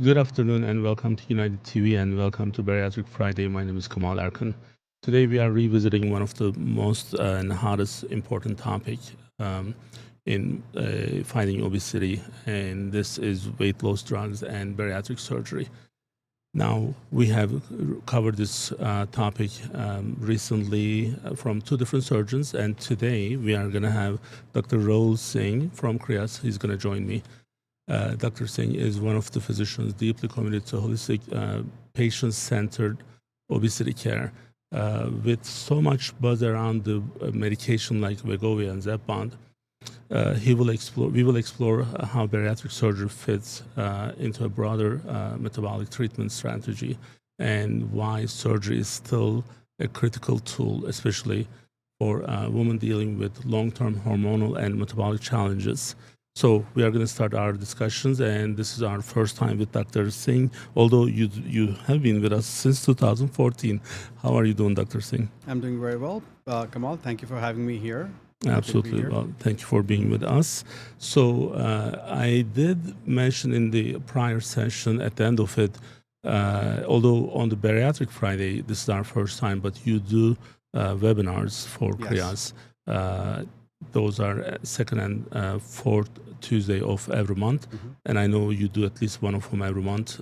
Good afternoon and welcome to United TV and welcome to Bariatric Friday. My name is Kamal Arkan. Today we are revisiting one of the most and hottest important topic in fighting obesity, and this is weight loss drugs and bariatric surgery. Now, we have covered this topic recently from two different surgeons, and today we are going to have Dr. Rahul Singh from Krias. He's going to join me. Dr. Singh is one of the physicians deeply committed to holistic, patient-centered obesity care. With so much buzz around the medication like Wegovy and Zepbound, we will explore how bariatric surgery fits into a broader metabolic treatment strategy and why surgery is still a critical tool, especially for women dealing with long-term hormonal and metabolic challenges. So we are going to start our discussions, and this is our first time with Dr. Singh, although you have been with us since 2014. How are you doing, Dr. Singh? I'm doing very well. Kamal, thank you for having me here. Absolutely. Well, thank you for being with us. So I did mention in the prior session at the end of it, although on the Bariatric Friday, this is our first time, but you do webinars for Krias. Those are second and fourth Tuesday of every month. And I know you do at least one of them every month.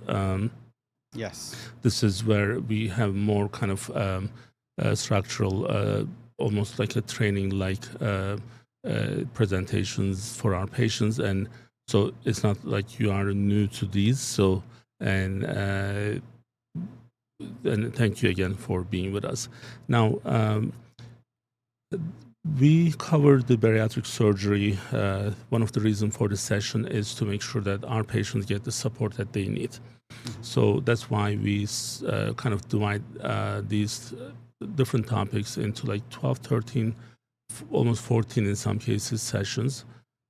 Yes. This is where we have more kind of structural, almost like a training like presentations for our patients. And so it's not like you are new to these. So, and thank you again for being with us. Now, we covered the bariatric surgery. One of the reasons for the session is to make sure that our patients get the support that they need. So that's why we kind of divide these different topics into like 12, 13, almost 14 in some cases sessions.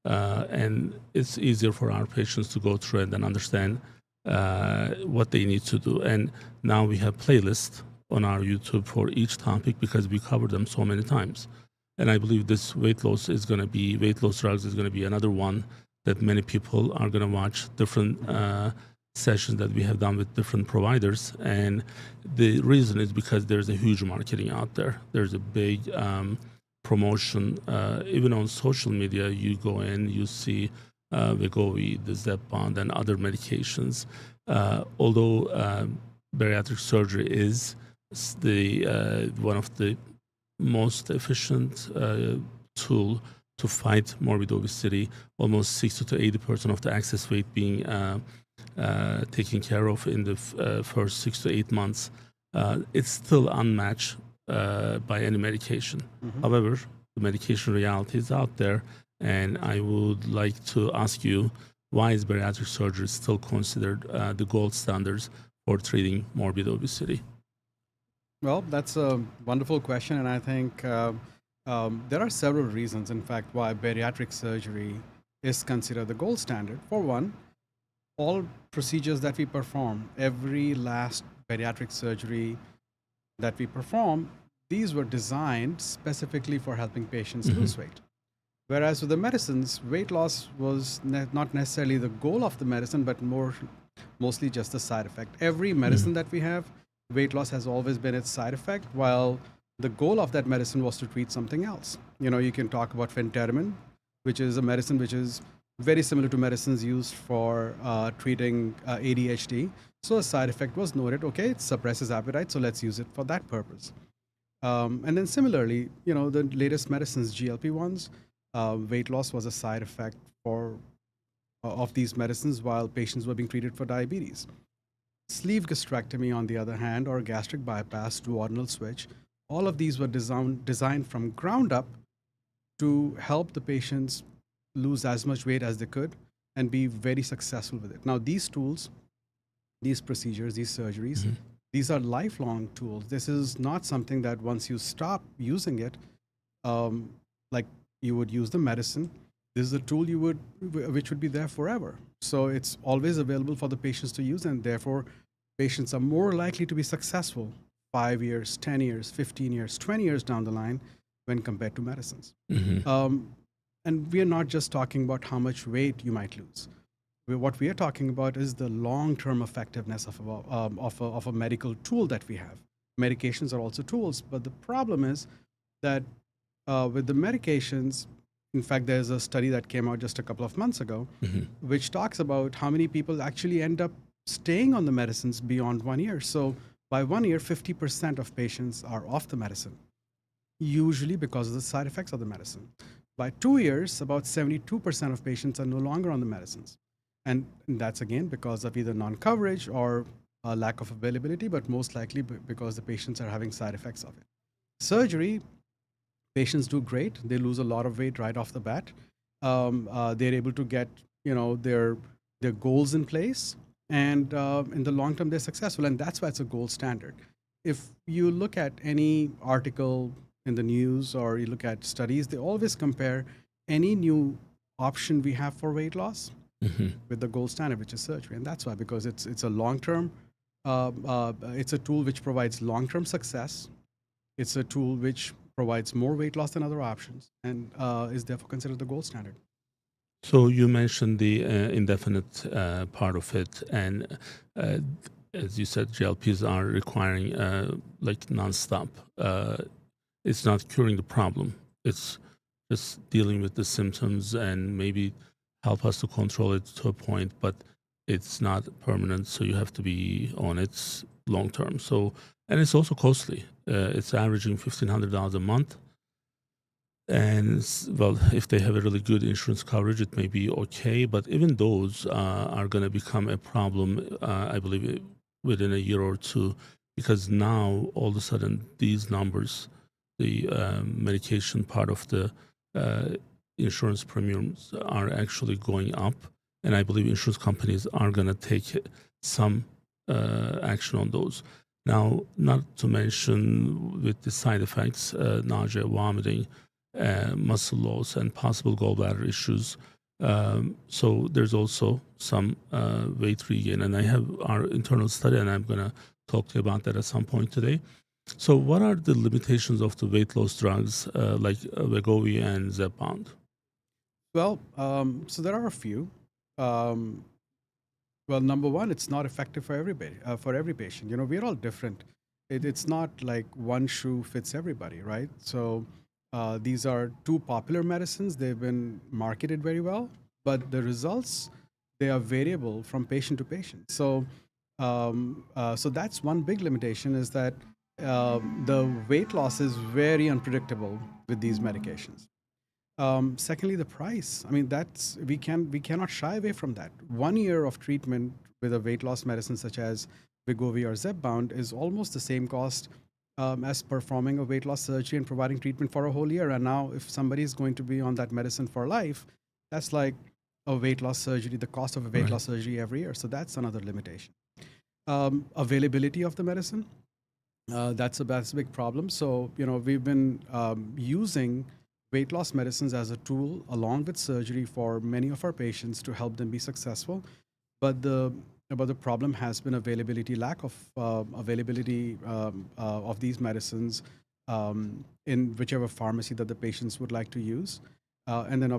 And it's easier for our patients to go through it and understand what they need to do. And now we have playlists on our YouTube for each topic because we covered them so many times. And I believe this weight loss drugs is going to be another one that many people are going to watch different sessions that we have done with different providers. And the reason is because there's a huge marketing out there. There's a big promotion. Even on social media, you go in, you see Wegovy, the Zepbound, and other medications. Although bariatric surgery is one of the most efficient tool to fight morbid obesity, almost 60 to 80% of the excess weight being taken care of in the first 6 to 8 months. It's still unmatched by any medication. However, the medication reality is out there, and I would like to ask you, why is bariatric surgery still considered the gold standards for treating morbid obesity? Well, that's a wonderful question, and I think there are several reasons, in fact, why bariatric surgery is considered the gold standard. For one, all procedures that we perform, every last bariatric surgery that we perform, these were designed specifically for helping patients lose weight. Whereas with the medicines, weight loss was not necessarily the goal of the medicine, but mostly just the side effect. Every medicine that we have, weight loss has always been its side effect, while the goal of that medicine was to treat something else. You know, you can talk about phentermine, which is a medicine which is very similar to medicines used for treating ADHD. So a side effect was noted, okay, it suppresses appetite, so let's use it for that purpose. And then similarly, you know, the latest medicines, GLP-1s, weight loss was a side effect of these medicines while patients were being treated for diabetes. Sleeve gastrectomy, on the other hand, or gastric bypass, duodenal switch, all of these were designed from ground up to help the patients lose as much weight as they could and be very successful with it. Now, these tools, these procedures, these surgeries, these are lifelong tools. This is not something that once you stop using it, like you would use the medicine, this is a tool which would be there forever. So it's always available for the patients to use, and therefore patients are more likely to be successful 5 years, 10 years, 15 years, 20 years down the line when compared to medicines. And we are not just talking about how much weight you might lose. What we are talking about is the long-term effectiveness of a medical tool that we have. Medications are also tools, but the problem is that with the medications, in fact, there's a study that came out just a couple of months ago, which talks about how many people actually end up staying on the medicines beyond 1 year. So by 1 year, 50% of patients are off the medicine, usually because of the side effects of the medicine. By 2 years, about 72% of patients are no longer on the medicines. And that's again because of either non coverage or a lack of availability, but most likely because the patients are having side effects of it. Surgery, patients do great. They lose a lot of weight right off the bat. They're able to get their goals in place, and in the long term, they're successful. And that's why it's a gold standard. If you look at any article in the news or you look at studies, they always compare any new option we have for weight loss with the gold standard, which is surgery. And that's why, because it's a long term, it's a tool which provides long term success. It's a tool which provides more weight loss than other options, and is therefore considered the gold standard. So you mentioned the indefinite part of it, and as you said, GLPs are requiring like nonstop. It's not curing the problem. It's just dealing with the symptoms and maybe help us to control it to a point, but it's not permanent. So you have to be on it long term. So, and it's also costly. It's averaging $1,500 a month. And well, if they have a really good insurance coverage, it may be okay. But even those are going to become a problem, I believe, within a year or two, because now all of a sudden these numbers, the medication part of the insurance premiums are actually going up. And I believe insurance companies are going to take some action on those. Now, not to mention with the side effects, nausea, vomiting, muscle loss, and possible gallbladder issues. So there's also some weight regain. And I have our internal study, and I'm going to talk to you about that at some point today. So what are the limitations of the weight loss drugs like Wegovy and Zepbound? Well, so there are a few. Um, well, number one, it's not effective for everybody, for every patient. We're all different. It's not like one shoe fits everybody, right? So these are two popular medicines. They've been marketed very well, but the results, they are variable from patient to patient. So that's one big limitation, is that the weight loss is very unpredictable with these medications. Secondly, the price. I mean, we cannot shy away from that. 1 year of treatment with a weight loss medicine such as Wegovy or Zepbound is almost the same cost as performing a weight loss surgery and providing treatment for a whole year. And now, if somebody is going to be on that medicine for life, that's like a weight loss surgery, the cost of a weight Right. loss surgery every year. So that's another limitation. Availability of the medicine. That's a big problem. So we've been using weight loss medicines as a tool along with surgery for many of our patients to help them be successful. But the problem has been lack of availability of these medicines in whichever pharmacy that the patients would like to use, and then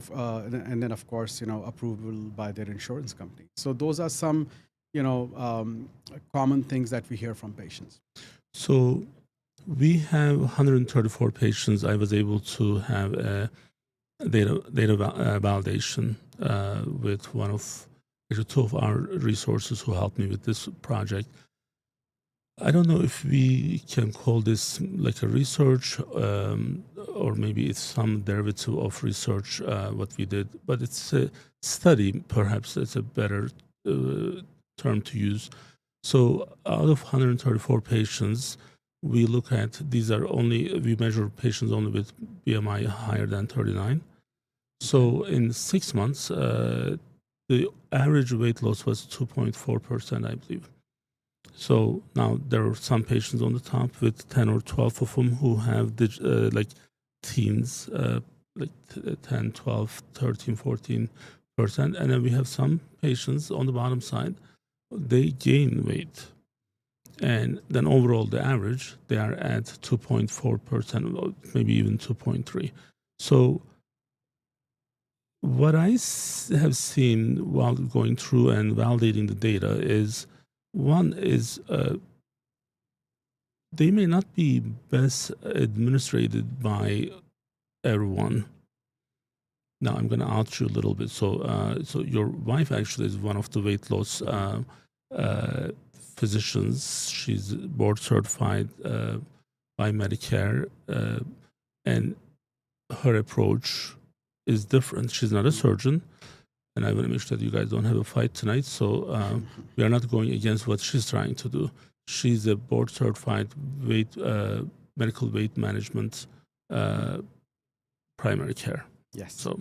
of course approval by their insurance company. So those are some common things that we hear from patients. So we have 134 patients. I was able to have a data validation with actually two of our resources who helped me with this project. I don't know if we can call this like a research or maybe it's some derivative of research, what we did, but it's a study, perhaps it's a better term to use. So out of 134 patients, we look at, we measure patients only with BMI higher than 39. So in 6 months, the average weight loss was 2.4%, I believe. So now there are some patients on the top with 10 or 12 of them who have like teens, like 10, 12, 13, 14%. And then we have some patients on the bottom side, they gain weight. And then overall, the average, they are at 2.4%, maybe even 2.3. So What I have seen while going through and validating the data is one is they may not be best administered by everyone. Now I'm going to out you a little bit. So your wife actually is one of the weight loss uh, physicians. She's board certified by Medicare, and her approach is different. She's not a surgeon, and I want to make sure that you guys don't have a fight tonight. So we are not going against what she's trying to do. She's a board certified weight medical weight management primary care. Yes. So,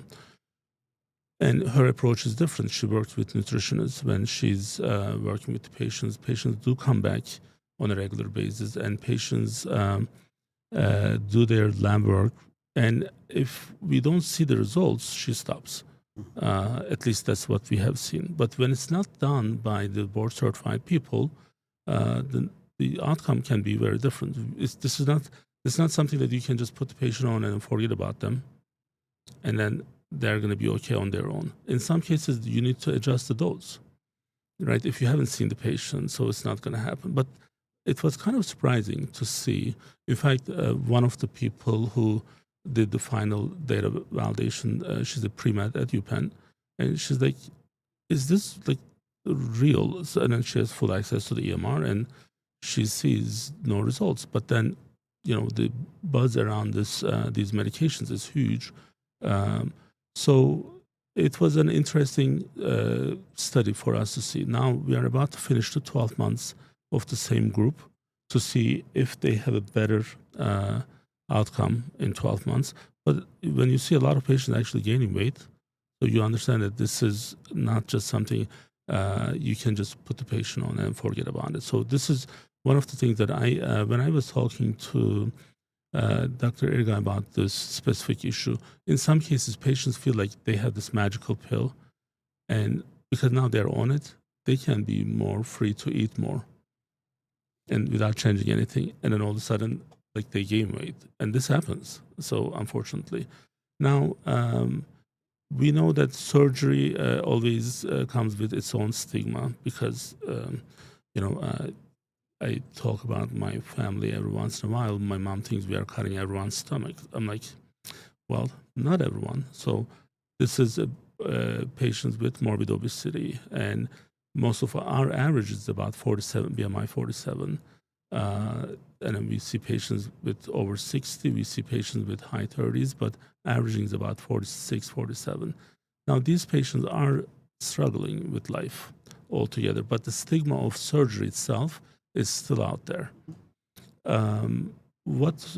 and her approach is different. She works with nutritionists when she's working with the patients. Patients do come back on a regular basis, and patients do their lab work. And if we don't see the results, she stops. At least that's what we have seen. But when it's not done by the board certified people, the outcome can be very different. This is not something that you can just put the patient on and forget about them, and then they're going to be okay on their own. In some cases, you need to adjust the dose, right? If you haven't seen the patient, so it's not going to happen. But it was kind of surprising to see. In fact, one of the people who did the final data validation, she's a pre-med at UPenn, and she's like, is this like real? So, and then she has full access to the EMR, and she sees no results. But then, the buzz around these medications is huge. So it was an interesting study for us to see. Now we are about to finish the 12 months of the same group to see if they have a better outcome in 12 months. But when you see a lot of patients actually gaining weight, so you understand that this is not just something you can just put the patient on and forget about it. So this is one of the things that when I was talking to Dr. Irga about this specific issue, in some cases, patients feel like they have this magical pill, and because now they're on it, they can be more free to eat more, and without changing anything. And then all of a sudden, like they gain weight, and this happens. So unfortunately, now we know that surgery always comes with its own stigma because I talk about my family every once in a while. My mom thinks we are cutting everyone's stomach. I'm like, well, not everyone. So this is patients with morbid obesity, and most of our average is about 47, BMI 47. And then we see patients with over 60. We see patients with high 30s, but averaging is about 46, 47. Now, these patients are struggling with life altogether, but the stigma of surgery itself is still out there. What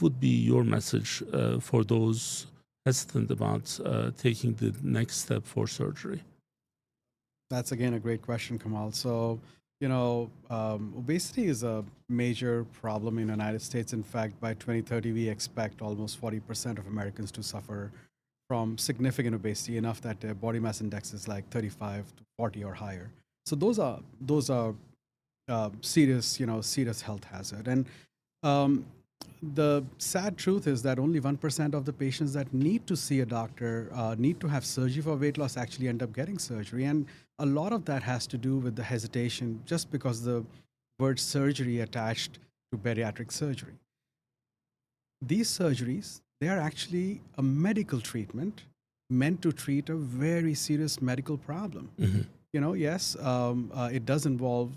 would be your message for those hesitant about taking the next step for surgery? That's again a great question, Kamal. So, obesity is a major problem in the United States. In fact, by 2030, we expect almost 40% of Americans to suffer from significant obesity, enough that their body mass index is like 35 to 40 or higher. So those are serious health hazard. And the sad truth is that only 1% of the patients that need to see a doctor, need to have surgery for weight loss, actually end up getting surgery. And a lot of that has to do with the hesitation, just because the word surgery attached to bariatric surgery. These surgeries, they are actually a medical treatment meant to treat a very serious medical problem. Yes, it does involve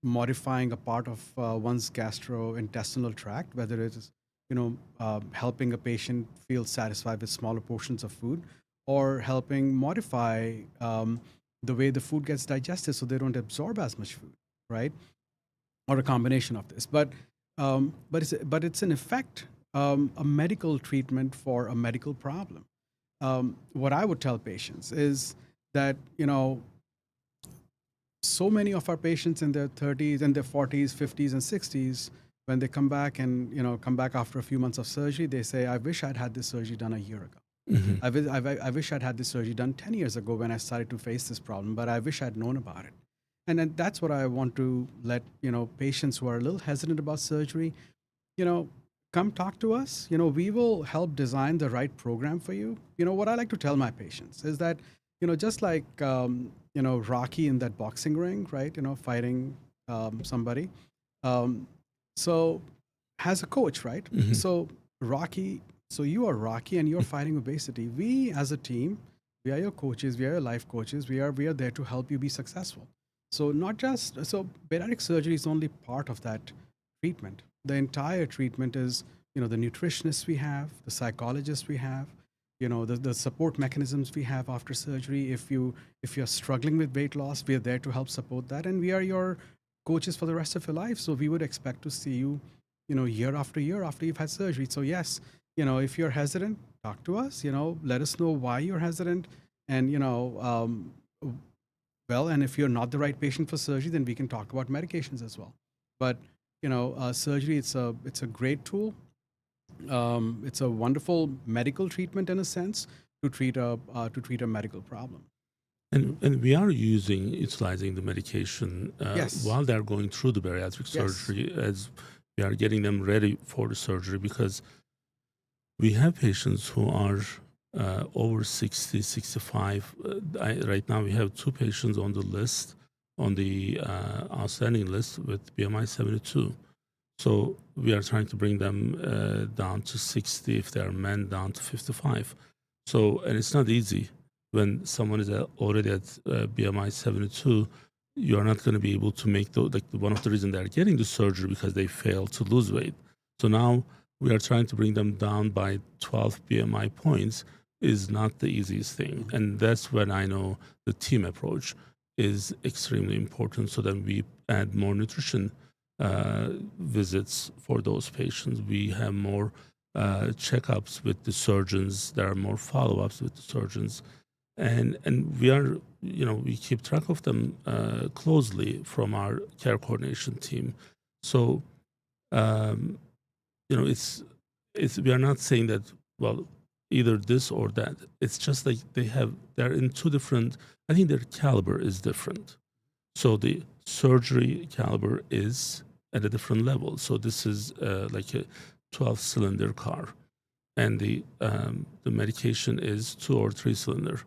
modifying a part of one's gastrointestinal tract, whether it is helping a patient feel satisfied with smaller portions of food, or helping modify the way the food gets digested so they don't absorb as much food, right? Or a combination of this. But it's in effect a medical treatment for a medical problem. What I would tell patients is that so many of our patients in their 30s and their 40s, 50s, and 60s, when they come back and come back after a few months of surgery, they say, "I wish I'd had this surgery done a year ago. I wish I'd had this surgery done 10 years ago when I started to face this problem, but I wish I'd known about it." And then that's what I want to let patients who are a little hesitant about surgery, come talk to us. We will help design the right program for you. What I like to tell my patients is that, just like, Rocky in that boxing ring, right? Fighting somebody. Um, so has a coach, right? Hmm. So Rocky, so you are Rocky and you're fighting obesity. We as a team, we are your coaches, we are your life coaches. We are there to help you be successful. So not just so bariatric surgery is only part of that treatment. The entire treatment is, the nutritionists we have, the psychologists we have, the support mechanisms we have after surgery. If you're struggling with weight loss, we are there to help support that. And we are your coaches for the rest of your life. So we would expect to see you, year after you've had surgery. So yes, if you're hesitant, talk to us. Let us know why you're hesitant, and well, and if you're not the right patient for surgery, then we can talk about medications as well. But surgery, it's a great tool. It's a wonderful medical treatment in a sense to treat a medical problem. And we are utilizing the medication Yes, while they're going through the bariatric yes, surgery, as we are getting them ready for the surgery, because we have patients who are over 60, 65. Right now, we have two patients on the list, on the outstanding list with BMI 72. So we are trying to bring them down to 60 if they are men, down to 55. So, and it's not easy when someone is already at BMI 72. You are not going to be able to make like one of the reasons they are getting the surgery because they fail to lose weight. So now we are trying to bring them down by 12 BMI points is not the easiest thing. Mhm. And that's when I know the team approach is extremely important. So then we add more nutrition visits for those patients. We have more checkups with the surgeons. There are more follow-ups with the surgeons, and we are, we keep track of them closely from our care coordination team. So um, it's we are not saying that, well, either this or that. It's just like they're in two different. I think their caliber is different. So the surgery caliber is at a different level. So this is like a 12-cylinder car, and the medication is 2 or 3 cylinder.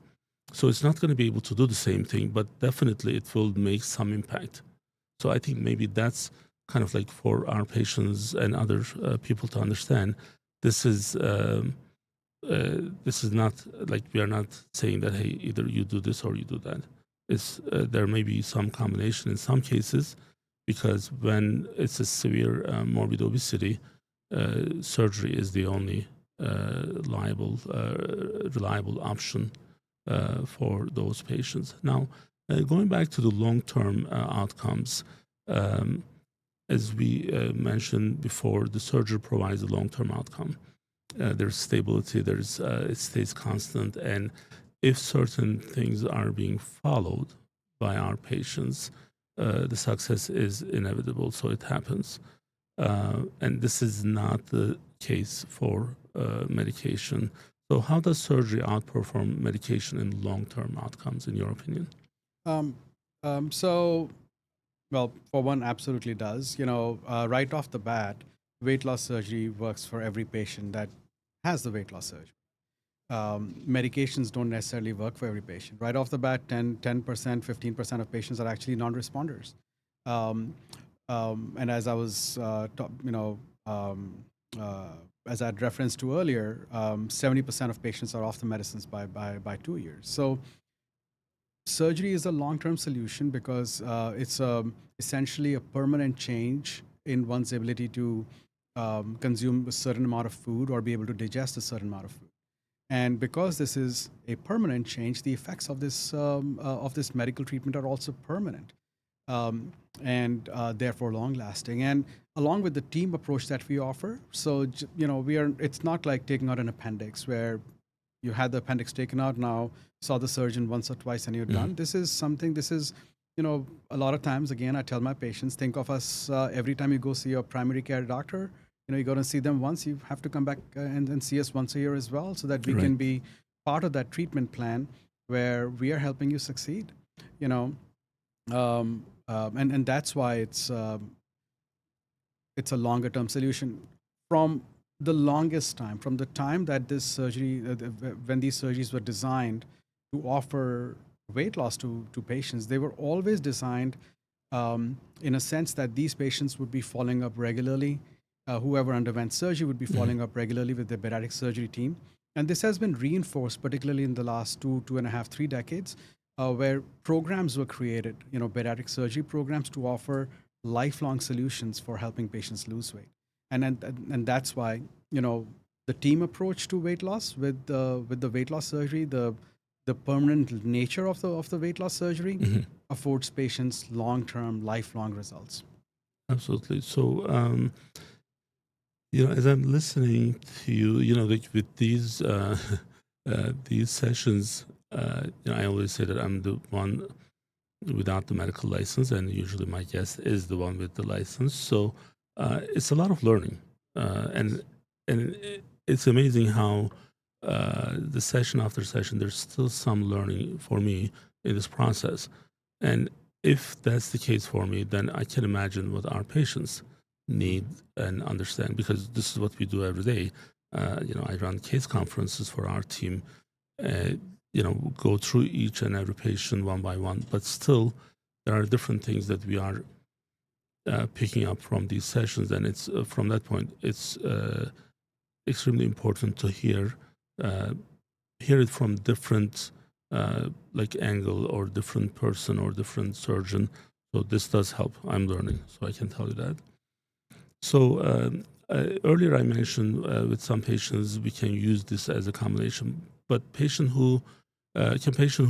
So it's not going to be able to do the same thing, but definitely it will make some impact. So I think maybe that's kind of like for our patients and other people to understand. This is this is not like we are not saying that, hey, either you do this or you do that. It's there may be some combination in some cases, because when it's a severe morbid obesity, surgery is the only reliable option for those patients. Now, going back to the long-term outcomes, um, as we mentioned before, the surgery provides a long-term outcome. There's stability, it stays constant, and if certain things are being followed by our patients, the success is inevitable. So it happens, and this is not the case for medication. So how does surgery outperform medication in long-term outcomes, in your opinion? Um, so, well, for one, absolutely does. Right off the bat, weight loss surgery works for every patient that has the weight loss surgery. Medications don't necessarily work for every patient. Right off the bat, 10%, 15% of patients are actually non-responders. Um, and as I was, uh, as I had referenced to earlier, 70% of patients are off the medicines by 2 years. So surgery is a long-term solution because it's essentially a permanent change in one's ability to consume a certain amount of food or be able to digest a certain amount of food. And because this is a permanent change, the effects of this medical treatment are also permanent, and therefore long lasting. And along with the team approach that we offer, so we are. It's not like taking out an appendix where you had the appendix taken out, now saw the surgeon once or twice and you're Mhm. done. This is something. This is, a lot of times, again, I tell my patients, think of us every time you go see your primary care doctor. You go to see them once, you have to come back and see us once a year as well, so that we Right. can be part of that treatment plan where we are helping you succeed. You know, and that's why it's a longer term solution. From the longest time, from the time that this surgery, when these surgeries were designed to offer weight loss to patients, they were always designed in a sense that these patients would be following up regularly. Whoever underwent surgery would be following up regularly with the bariatric surgery team. And this has been reinforced, particularly in the last 2.5, 3 decades, where programs were created, bariatric surgery programs to offer lifelong solutions for helping patients lose weight. And that's why, the team approach to weight loss with the weight loss surgery, the permanent nature of the weight loss surgery affords patients long-term, lifelong results. Absolutely. So, as I'm listening to you, like with these sessions, I always say that I'm the one without the medical license, and usually my guest is the one with the license. So it's a lot of learning, and it's amazing how the session after session, there's still some learning for me in this process. And if that's the case for me, then I can imagine what our patients need and understand, because this is what we do every day. I run case conferences for our team, go through each and every patient one by one, but still there are different things that we are picking up from these sessions. And it's from that point, it's extremely important to hear it from different angle, or different person, or different surgeon. So this does help. I'm learning, so I can tell you that. So earlier I mentioned with some patients we can use this as a combination, but patient who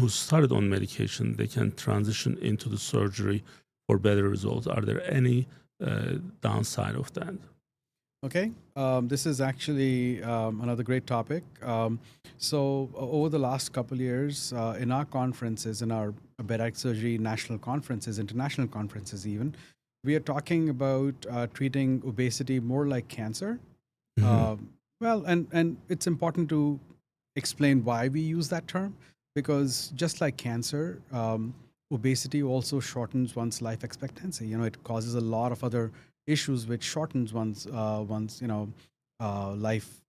started on medication, they can transition into the surgery for better results. Are there any downside of that? Okay, this is actually another great topic. So over the last couple of years, in our conferences, in our bariatric surgery national conferences, international conferences even, we are talking about treating obesity more like cancer. And it's important to explain why we use that term, because just like cancer, obesity also shortens one's life expectancy. It causes a lot of other issues which shortens one's life,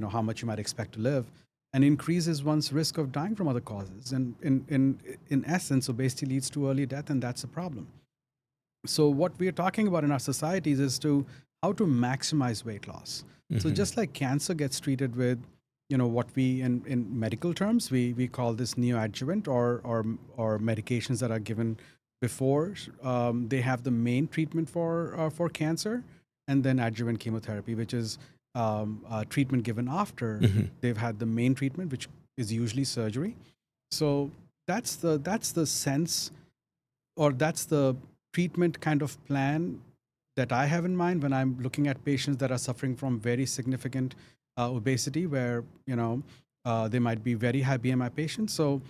how much you might expect to live, and increases one's risk of dying from other causes. And in essence, obesity leads to early death, and that's a problem. So what we are talking about in our societies is how to maximize weight loss. So just like cancer gets treated with, what we in medical terms we call this neoadjuvant, or medications that are given before they have the main treatment for cancer, and then adjuvant chemotherapy, which is treatment given after they've had the main treatment, which is usually surgery. So that's the sense, or that's the treatment kind of plan that I have in mind when I'm looking at patients that are suffering from very significant obesity, where they might be very high BMI patients. So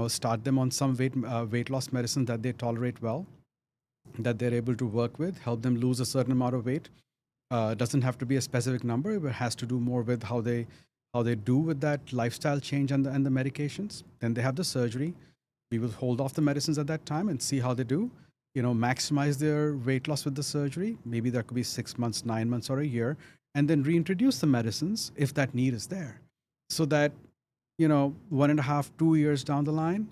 start them on some weight loss medicine that they tolerate well, that they're able to work with, help them lose a certain amount of weight. Doesn't have to be a specific number, but has to do more with how they do with that lifestyle change and the medications. Then they have the surgery. We will hold off the medicines at that time and see how they do. Maximize their weight loss with the surgery. Maybe that could be 6 months, 9 months, or a year, and then reintroduce the medicines if that need is there, so that 1.5, 2 years down the line,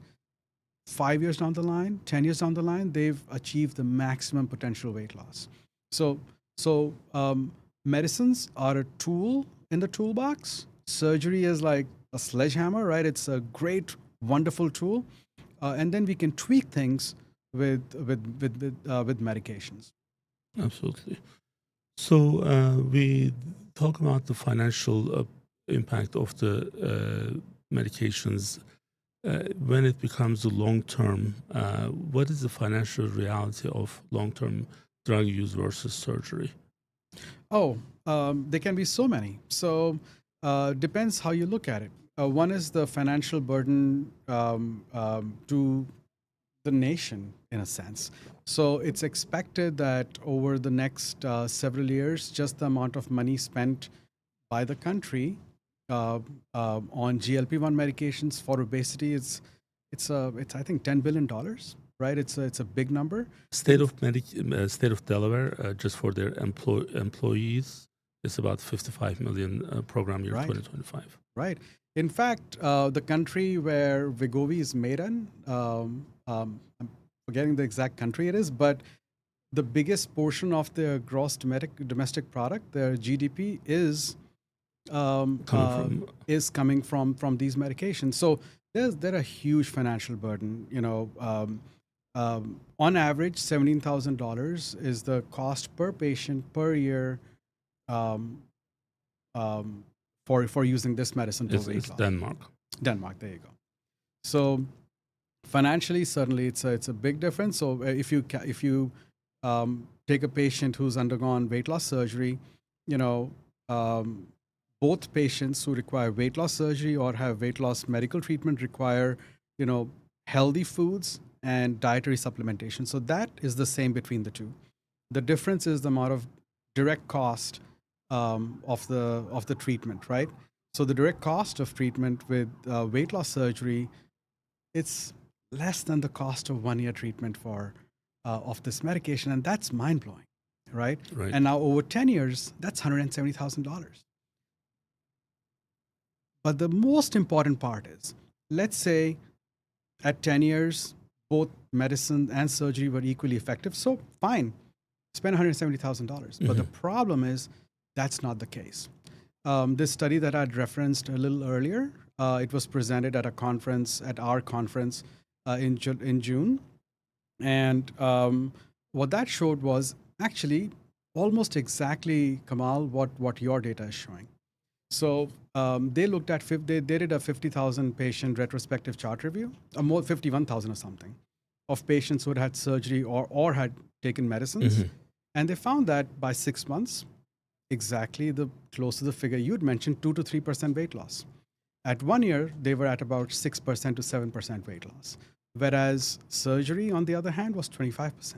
5 years down the line, 10 years down the line, they've achieved the maximum potential weight loss. So medicines are a tool in the toolbox. Surgery is like a sledgehammer, right? It's a great, wonderful tool, and then we can tweak things with medications. Absolutely. So we talk about the financial impact of the medications. When it becomes a long-term, what is the financial reality of long-term drug use versus surgery? There can be so many. So depends how you look at it. One is the financial burden to the nation, in a sense. So it's expected that over the next several years, just the amount of money spent by the country on GLP-1 medications for obesity, it's I think $10 billion, right? It's a big number. State of Delaware, just for their employees, it's about 55 million program year Right. 2025. Right. In fact, the country where Wegovy is made in, I'm forgetting the exact country it is, but the biggest portion of their gross domestic product, their GDP, is coming from these medications. So they're a huge financial burden. On average, $17,000 is the cost per patient per year um, um, for using this medicine for weight It's loss. Denmark. Denmark, there you go. So financially, certainly it's a big difference. So if you take a patient who's undergone weight loss surgery, you know, both patients who require weight loss surgery or have weight loss medical treatment require, healthy foods and dietary supplementation. So that is the same between the two. The difference is the amount of direct cost of the treatment, right? So the direct cost of treatment with weight loss surgery, it's less than the cost of 1 year treatment for of this medication, and that's mind blowing, right? Right. And now over 10 years, that's $170,000. But the most important part is, let's say at 10 years, both medicine and surgery were equally effective. So fine, spend $170,000. But the problem is that's not the case. This study that I'd referenced a little earlier, it was presented at our conference in June. And what that showed was actually almost exactly, Kamal, what your data is showing. So they looked at, they did a 50,000 patient retrospective chart review, more 51,000 or something, of patients who had surgery or had taken medicines. And they found that by 6 months, exactly close to the figure you'd mentioned, 2 to 3% weight loss. At 1 year, they were at about 6% to 7% weight loss. Whereas surgery, on the other hand, was 25%.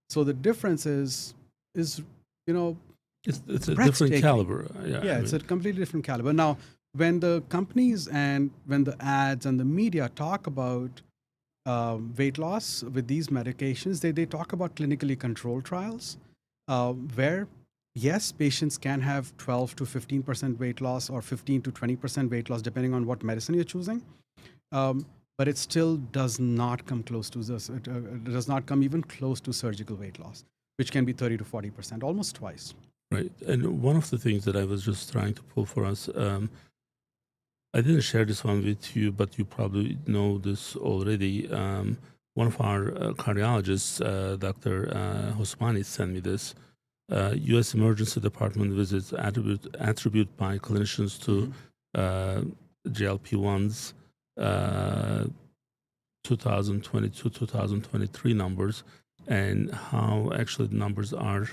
So the difference is it's a different breathtaking. caliber. Yeah, it's a completely different caliber. Now, when the companies and when the ads and the media talk about weight loss with these medications, they talk about clinically controlled trials where, yes, patients can have 12 to 15% weight loss or 15 to 20% weight loss, depending on what medicine you're choosing. But it still does not come close to this. It does not come even close to surgical weight loss, which can be 30 to 40%, almost twice. Right. And one of the things that I was just trying to pull for us, I didn't share this one with you, but you probably know this already. One of our cardiologists, Dr. Hosmani, sent me this. U.S. Emergency Department visits attribute by clinicians to GLP-1s, 2022-2023 numbers, and how actually the numbers are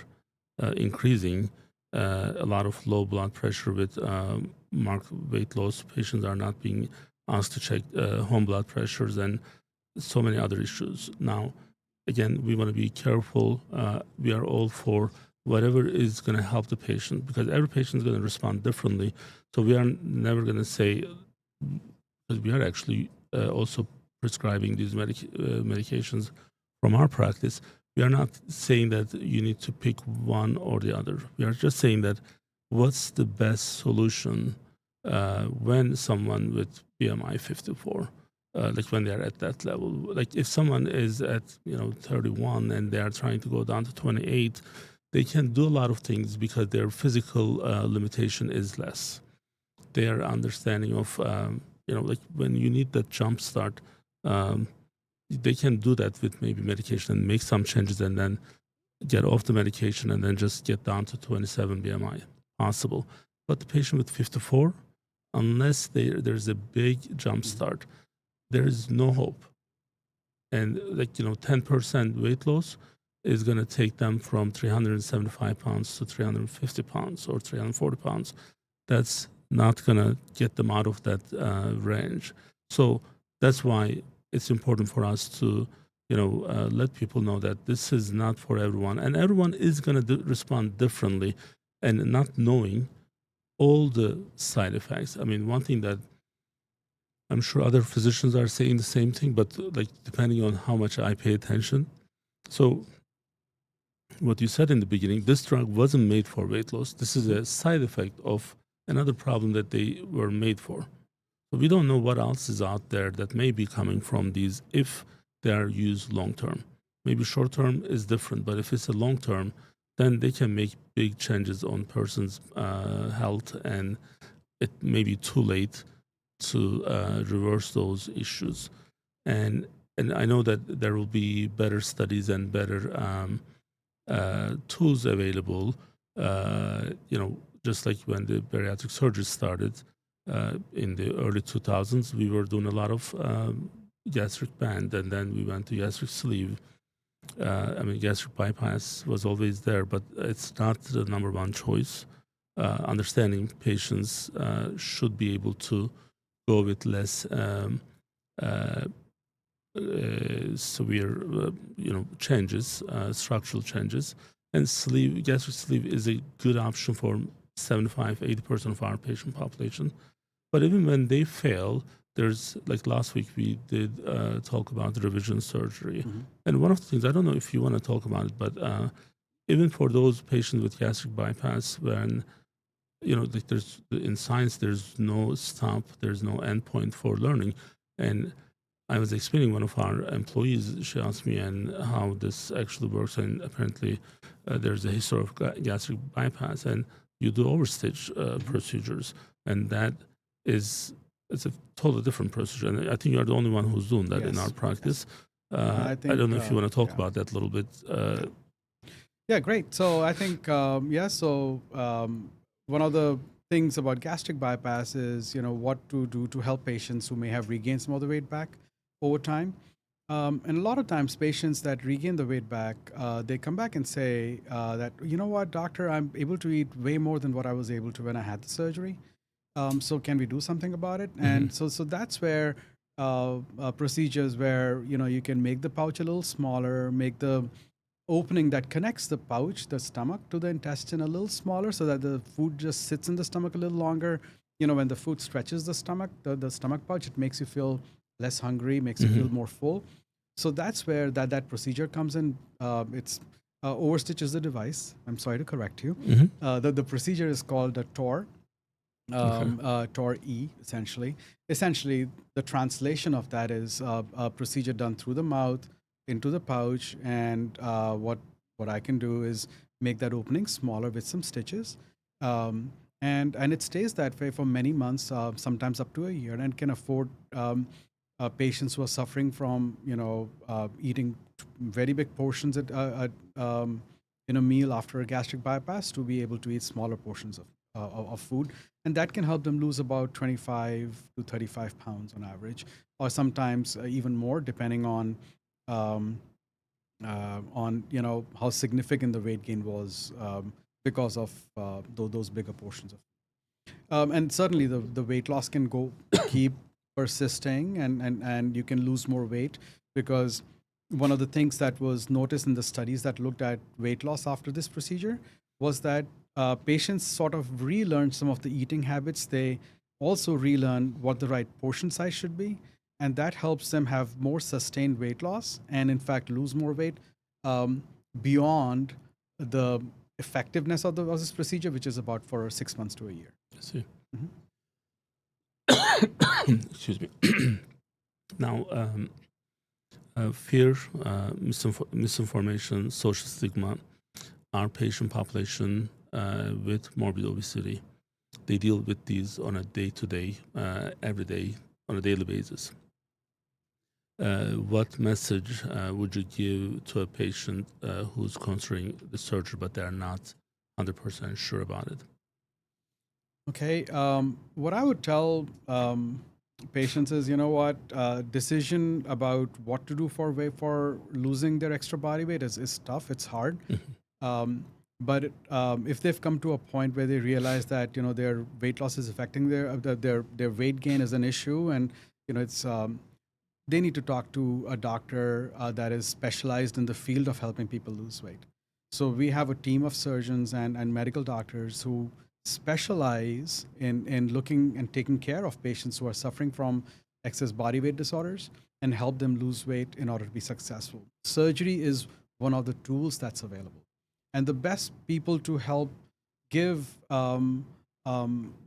increasing. A lot of low blood pressure with marked weight loss. Patients are not being asked to check home blood pressures and so many other issues. Now, again, we want to be careful. We are all for whatever is going to help the patient, because every patient is going to respond differently. So we are never going to say, because we are actually also prescribing these medications from our practice. We are not saying that you need to pick one or the other. We are just saying that what's the best solution when someone with BMI 54, like when they are at that level. Like if someone is at 31 and they are trying to go down to 28, they can do a lot of things because their physical limitation is less. Their understanding of like when you need that jump start. They can do that with maybe medication and make some changes and then get off the medication and then just get down to 27 BMI. Possible. But the patient with 54, unless there's a big jump start, there is no hope. And 10% weight loss is going to take them from 375 pounds to 350 pounds or 340 pounds. That's not going to get them out of that range. So that's why it's important for us to, let people know that this is not for everyone, and everyone is going to respond differently, and not knowing all the side effects. I mean, one thing that I'm sure other physicians are saying the same thing, but depending on how much I pay attention. So what you said in the beginning, this drug wasn't made for weight loss. This is a side effect of another problem that they were made for. So we don't know what else is out there that may be coming from these if they are used long term. Maybe short term is different, but if it's a long term, then they can make big changes on person's health, and it may be too late to reverse those issues. And I know that there will be better studies and better tools available. Just like when the bariatric surgery started in the early 2000s, we were doing a lot of gastric band, and then we went to gastric sleeve. Gastric bypass was always there, but it's not the number one choice. Understanding patients should be able to go with less severe, changes, structural changes. And gastric sleeve is a good option for 75-80% of our patient population. But even when they fail, there's, like last week we did talk about revision surgery. And one of the things, I don't know if you want to talk about it, but even for those patients with gastric bypass, when there's in science, there's no stop, there's no endpoint for learning. And I was explaining one of our employees, she asked me and how this actually works, and apparently there's a history of gastric bypass, and you do overstitch procedures, and that it's a totally different procedure. And I think you're the only one who's doing that in our practice. I don't know if you want to talk about that a little bit. Yeah, great. So I think, one of the things about gastric bypass is, what to do to help patients who may have regained some of the weight back over time. And a lot of times patients that regain the weight back, they come back and say that, what, doctor, I'm able to eat way more than what I was able to when I had the surgery. So can we do something about it? And so that's where procedures where, you can make the pouch a little smaller, make the opening that connects the pouch, the stomach, to the intestine a little smaller, so that the food just sits in the stomach a little longer. When the food stretches the stomach, the stomach pouch, it makes you feel less hungry, makes you feel more full. So that's where that procedure comes in. It's overstitch is the device. I'm sorry to correct you. The procedure is called a TOR. TOR E, essentially. Essentially, the translation of that is a procedure done through the mouth into the pouch, and what I can do is make that opening smaller with some stitches, and it stays that way for many months, sometimes up to a year, and can afford patients who are suffering from eating very big portions in a meal after a gastric bypass to be able to eat smaller portions of food, and that can help them lose about 25 to 35 pounds on average, or sometimes even more, depending on how significant the weight gain was because of those bigger portions of. And certainly the weight loss can keep persisting, and you can lose more weight, because one of the things that was noticed in the studies that looked at weight loss after this procedure was that patients sort of relearned some of the eating habits. They also relearn what the right portion size should be, and that helps them have more sustained weight loss and, in fact, lose more weight beyond the effectiveness of this procedure, which is about for 6 months to a year. I see. Excuse me. Now, fear, misinformation, social stigma, our patient population with morbid obesity, they deal with these on a day-to-day, every day, on a daily basis. What message would you give to a patient who's considering the surgery, but they're not 100% sure about it? Okay. What I would tell patients is, decision about what to do for losing their extra body weight is tough. It's hard. But if they've come to a point where they realize that their weight loss is affecting their weight gain is an issue, and it's they need to talk to a doctor that is specialized in the field of helping people lose weight. So we have a team of surgeons and medical doctors who specialize in looking and taking care of patients who are suffering from excess body weight disorders and help them lose weight in order to be successful. Surgery is one of the tools that's available. And the best people to help give the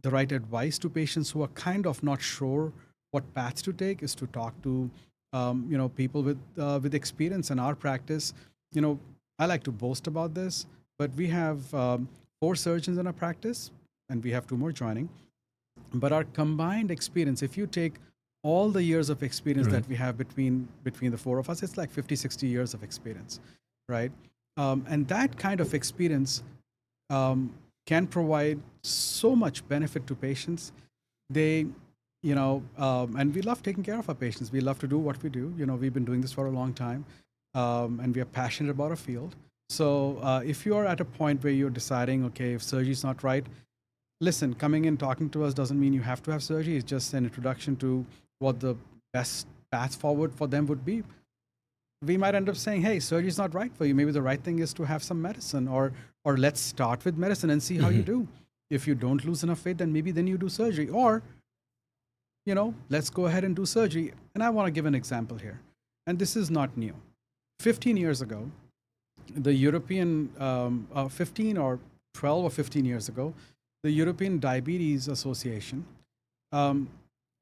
right advice to patients who are kind of not sure what paths to take is to talk to people with experience in our practice. I like to boast about this, but we have 4 surgeons in our practice, and we have 2 more joining. But our combined experience, if you take all the years of experience Right. that we have between the 4 of us, it's like 50, 60 years of experience, right? And that kind of experience can provide so much benefit to patients. They, and we love taking care of our patients. We love to do what we do. We've been doing this for a long time, and we are passionate about our field. So if you are at a point where you're deciding, okay, if surgery is not right, listen, coming in talking to us doesn't mean you have to have surgery. It's just an introduction to what the best path forward for them would be. We might end up saying, hey, surgery is not right for you. Maybe the right thing is to have some medicine, or let's start with medicine and see how you do. If you don't lose enough weight, then maybe then you do surgery. Or, let's go ahead and do surgery. And I want to give an example here. And this is not new. 15 years ago, the European, 15 or 12 or 15 years ago, the European Diabetes Association,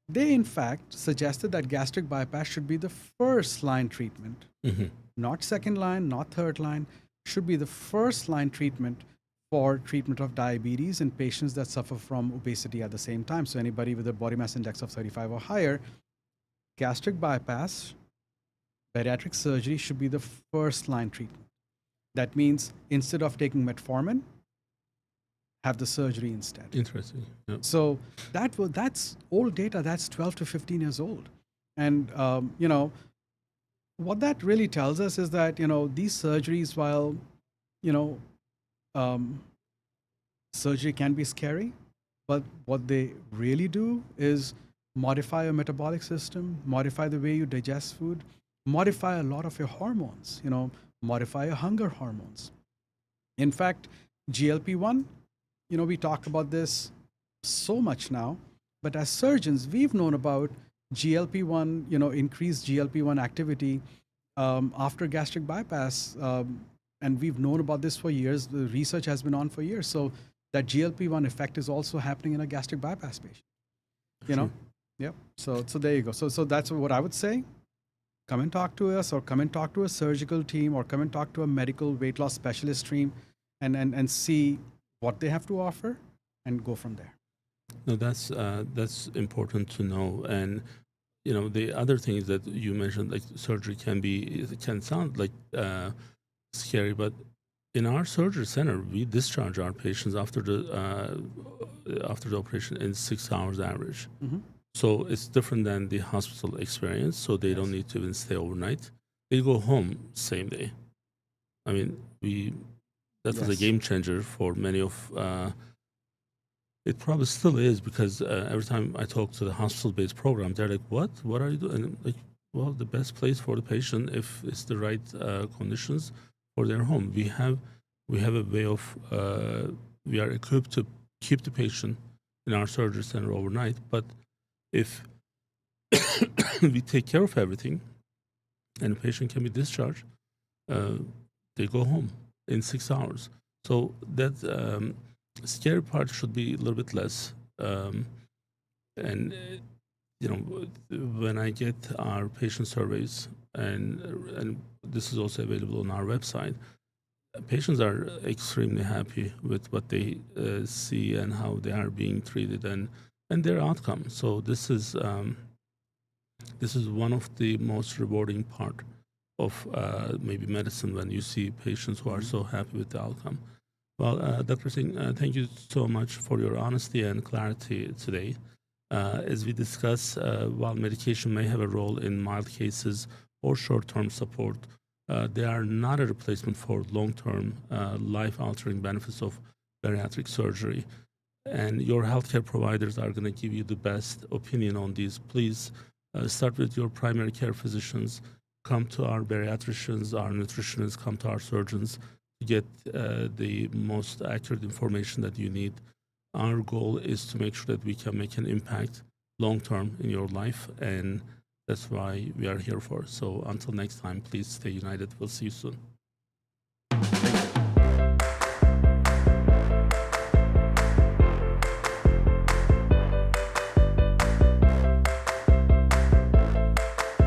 they in fact suggested that gastric bypass should be the first line treatment, not second line, not third line, should be the first line treatment for treatment of diabetes in patients that suffer from obesity at the same time. So anybody with a body mass index of 35 or higher, gastric bypass, bariatric surgery should be the first line treatment. That means instead of taking metformin, have the surgery instead. Interesting. Yep. So that's old data. That's 12 to 15 years old. And, what that really tells us is that, these surgeries, while, surgery can be scary, but what they really do is modify your metabolic system, modify the way you digest food, modify a lot of your hormones, modify your hunger hormones. In fact, GLP-1, we talk about this so much now, but as surgeons, we've known about GLP-1, increased GLP-1 activity after gastric bypass. And we've known about this for years. The research has been on for years. So that GLP-1 effect is also happening in a gastric bypass patient. Yep. So there you go. So that's what I would say. Come and talk to us, or come and talk to a surgical team, or come and talk to a medical weight loss specialist team, and see what they have to offer, and go from there. No, that's important to know. And the other things that you mentioned, like surgery can sound like scary, but in our surgery center, we discharge our patients after the operation in 6 hours average. So it's different than the hospital experience. So they don't need to even stay overnight. They go home same day. I mean, that was a game changer for many of. It probably still is, because every time I talk to the hospital-based program, they're like, "What? What are you doing?" And I'm like, well, the best place for the patient, if it's the right conditions for their home. We have a way of we are equipped to keep the patient in our surgery center overnight. But if we take care of everything, and the patient can be discharged, they go home in 6 hours. So that scary part should be a little bit less. And when I get our patient surveys, and this is also available on our website, patients are extremely happy with what they see and how they are being treated, and their outcome. So this is one of the most rewarding part of maybe medicine, when you see patients who are so happy with the outcome. Well, Dr. Singh, thank you so much for your honesty and clarity today. As we discuss, while medication may have a role in mild cases or short-term support, they are not a replacement for long-term, life-altering benefits of bariatric surgery. And your healthcare providers are going to give you the best opinion on these. Please start with your primary care physicians. Come to our bariatricians, our nutritionists, come to our surgeons to get the most accurate information that you need. Our goal is to make sure that we can make an impact long-term in your life, and that's why we are here for. So until next time, please stay united. We'll see you soon.